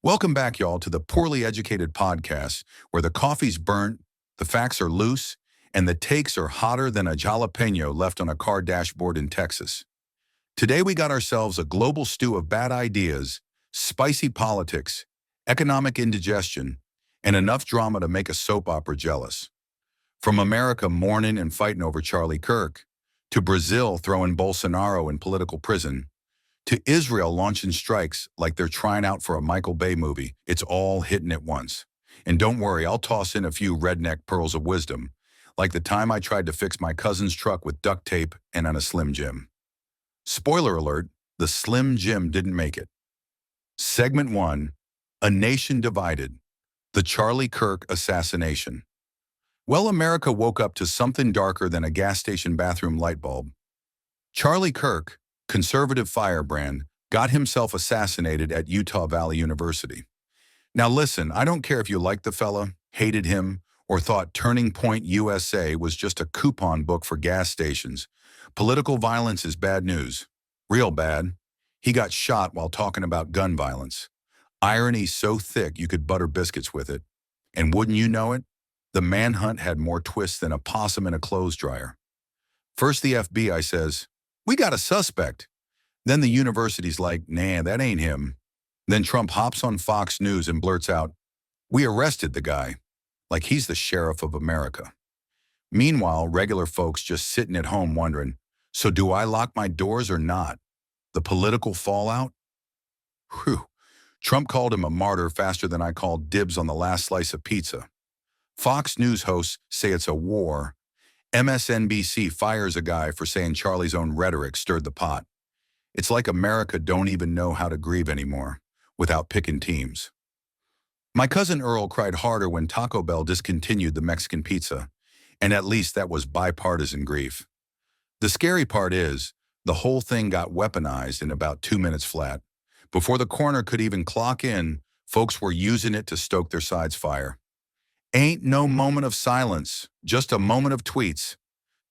Welcome back, y'all, to the Poorly Educated Podcast, where the coffee's burnt, the facts are loose, and the takes are hotter than a jalapeno left on a car dashboard in Texas. Today, we got ourselves a global stew of bad ideas, spicy politics, economic indigestion, and enough drama to make a soap opera jealous. From America mourning and fighting over Charlie Kirk, to Brazil throwing Bolsonaro in political prison, to Israel launching strikes like they're trying out for a Michael Bay movie, it's all hitting at once. And don't worry, I'll toss in a few redneck pearls of wisdom, like the time I tried to fix my cousin's truck with duct tape and on a Slim Jim. Spoiler alert, the Slim Jim didn't make it. Segment 1, A Nation Divided, the Charlie Kirk Assassination. Well, America woke up to something darker than a gas station bathroom light bulb. Charlie Kirk, conservative firebrand, got himself assassinated at Utah Valley University. Now listen, I don't care if you liked the fella, hated him, or thought Turning Point USA was just a coupon book for gas stations. Political violence is bad news. Real bad. He got shot while talking about gun violence. Irony so thick you could butter biscuits with it. And wouldn't you know it, the manhunt had more twists than a possum in a clothes dryer. First the FBI says, "We got a suspect." Then the university's like, "Nah, that ain't him." Then Trump hops on Fox News and blurts out, "We arrested the guy," like he's the sheriff of America. Meanwhile, regular folks just sitting at home wondering, so do I lock my doors or not? The political fallout? Whew. Trump called him a martyr faster than I called dibs on the last slice of pizza. Fox News hosts say it's a war. MSNBC fires a guy for saying Charlie's own rhetoric stirred the pot. It's like America don't even know how to grieve anymore, without picking teams. My cousin Earl cried harder when Taco Bell discontinued the Mexican pizza, and at least that was bipartisan grief. The scary part is, the whole thing got weaponized in about 2 minutes flat. Before the coroner could even clock in, folks were using it to stoke their side's fire. Ain't no moment of silence, just a moment of tweets.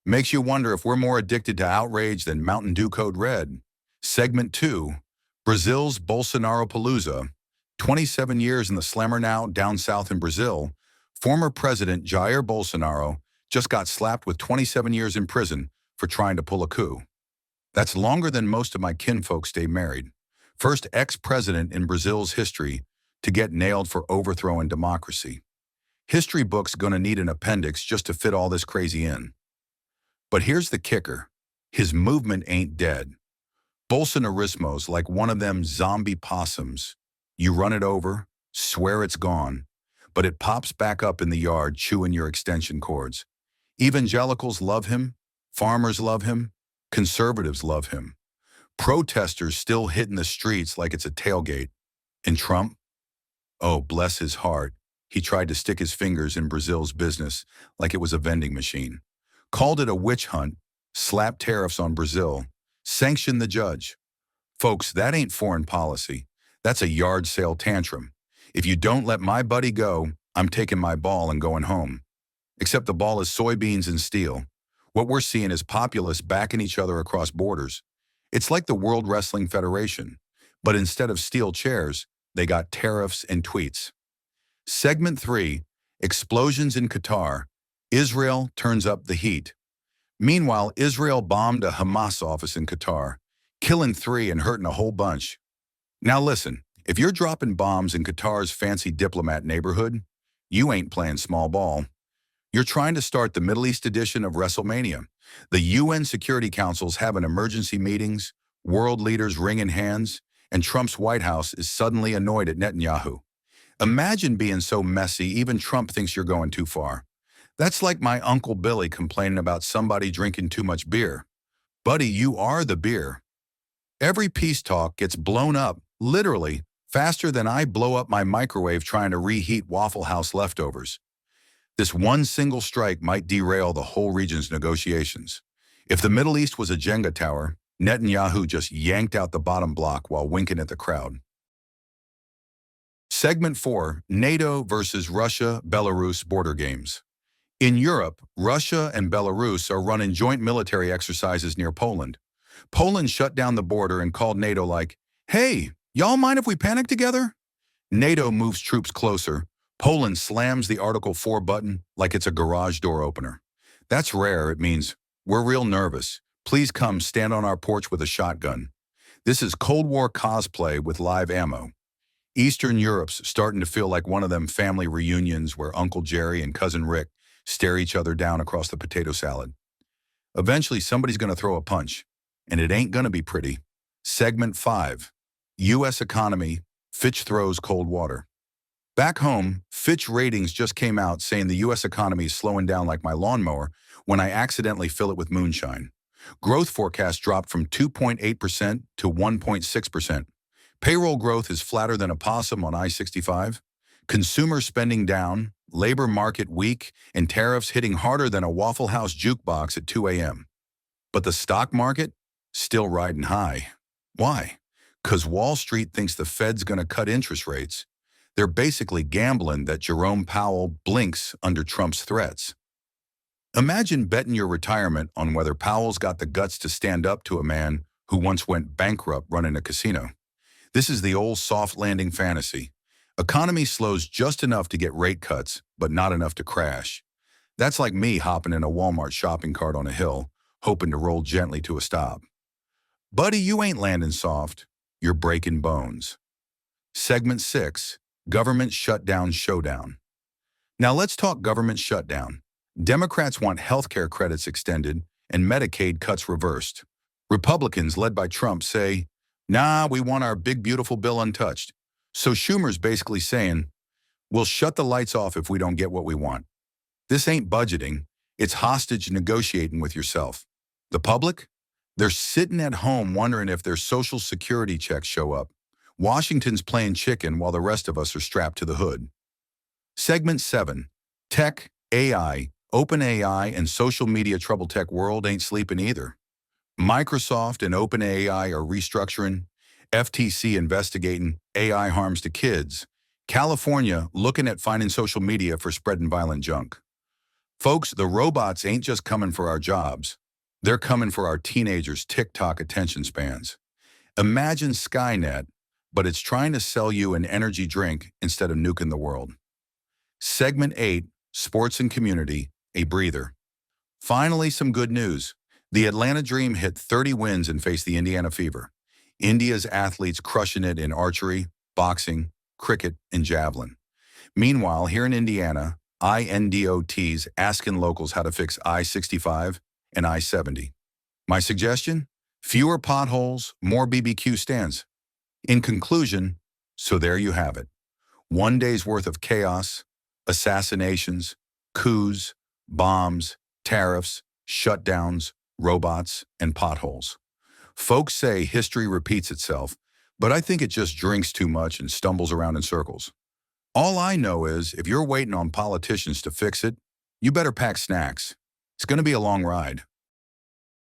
Makes you wonder if we're more addicted to outrage than Mountain Dew Code Red. Segment 2, Brazil's Bolsonaro-palooza. 27 years in the slammer now down south in Brazil, former President Jair Bolsonaro just got slapped with 27 years in prison for trying to pull a coup. That's longer than most of my kinfolk stay married. First ex-president in Brazil's history to get nailed for overthrowing democracy. History books gonna need an appendix just to fit all this crazy in. But here's the kicker. His movement ain't dead. Bolsonarismo's like one of them zombie possums. You run it over, swear it's gone, but it pops back up in the yard chewing your extension cords. Evangelicals love him, farmers love him, conservatives love him. Protesters still hitting the streets like it's a tailgate. And Trump? Oh, bless his heart. He tried to stick his fingers in Brazil's business like it was a vending machine. Called it a witch hunt, slapped tariffs on Brazil, sanctioned the judge. Folks, that ain't foreign policy. That's a yard sale tantrum. If you don't let my buddy go, I'm taking my ball and going home. Except the ball is soybeans and steel. What we're seeing is populists backing each other across borders. It's like the World Wrestling Federation, but instead of steel chairs, they got tariffs and tweets. Segment 3, Explosions in Qatar. Israel turns up the heat. Meanwhile, Israel bombed a Hamas office in Qatar, killing 3 and hurting a whole bunch. Now listen, if you're dropping bombs in Qatar's fancy diplomat neighborhood, you ain't playing small ball. You're trying to start the Middle East edition of WrestleMania. The UN Security Council's having emergency meetings, world leaders wringing hands, and Trump's White House is suddenly annoyed at Netanyahu. Imagine being so messy, even Trump thinks you're going too far. That's like my Uncle Billy complaining about somebody drinking too much beer. Buddy, you are the beer. Every peace talk gets blown up, literally, faster than I blow up my microwave trying to reheat Waffle House leftovers. This one single strike might derail the whole region's negotiations. If the Middle East was a Jenga tower, Netanyahu just yanked out the bottom block while winking at the crowd. Segment 4, NATO versus Russia-Belarus border games. In Europe, Russia and Belarus are running joint military exercises near Poland. Poland shut down the border and called NATO like, "Hey, y'all mind if we panic together?" NATO moves troops closer. Poland slams the Article 4 button like it's a garage door opener. That's rare. It means, we're real nervous. Please come stand on our porch with a shotgun. This is Cold War cosplay with live ammo. Eastern Europe's starting to feel like one of them family reunions where Uncle Jerry and Cousin Rick stare each other down across the potato salad. Eventually, somebody's going to throw a punch, and it ain't going to be pretty. Segment 5. U.S. Economy, Fitch throws cold water. Back home, Fitch ratings just came out saying the U.S. economy is slowing down like my lawnmower when I accidentally fill it with moonshine. Growth forecast dropped from 2.8% to 1.6%. Payroll growth is flatter than a possum on I-65. Consumer spending down, labor market weak, and tariffs hitting harder than a Waffle House jukebox at 2 a.m. But the stock market? Still riding high. Why? 'Cause Wall Street thinks the Fed's gonna cut interest rates. They're basically gambling that Jerome Powell blinks under Trump's threats. Imagine betting your retirement on whether Powell's got the guts to stand up to a man who once went bankrupt running a casino. This is the old soft landing fantasy. Economy slows just enough to get rate cuts, but not enough to crash. That's like me hopping in a Walmart shopping cart on a hill, hoping to roll gently to a stop. Buddy, you ain't landing soft. You're breaking bones. Segment 6. Government Shutdown Showdown. Now let's talk government shutdown. Democrats want healthcare credits extended and Medicaid cuts reversed. Republicans, led by Trump, say, nah, we want our big beautiful bill untouched. So Schumer's basically saying, we'll shut the lights off if we don't get what we want. This ain't budgeting, it's hostage negotiating with yourself. The public? They're sitting at home wondering if their Social Security checks show up. Washington's playing chicken while the rest of us are strapped to the hood. Segment 7. Tech, AI, OpenAI, and social media trouble tech world ain't sleeping either. Microsoft and OpenAI are restructuring, FTC investigating AI harms to kids, California looking at finding social media for spreading violent junk. Folks, the robots ain't just coming for our jobs. They're coming for our teenagers' TikTok attention spans. Imagine Skynet, but it's trying to sell you an energy drink instead of nuking the world. Segment 8, Sports and Community, a breather. Finally, some good news. The Atlanta Dream hit 30 wins and faced the Indiana Fever. India's athletes crushing it in archery, boxing, cricket, and javelin. Meanwhile, here in Indiana, INDOT's asking locals how to fix I-65 and I-70. My suggestion? Fewer potholes, more BBQ stands. In conclusion, so there you have it. One day's worth of chaos, assassinations, coups, bombs, tariffs, shutdowns, robots, and potholes. Folks say history repeats itself, but I think it just drinks too much and stumbles around in circles. All I know is if you're waiting on politicians to fix it, you better pack snacks. It's going to be a long ride.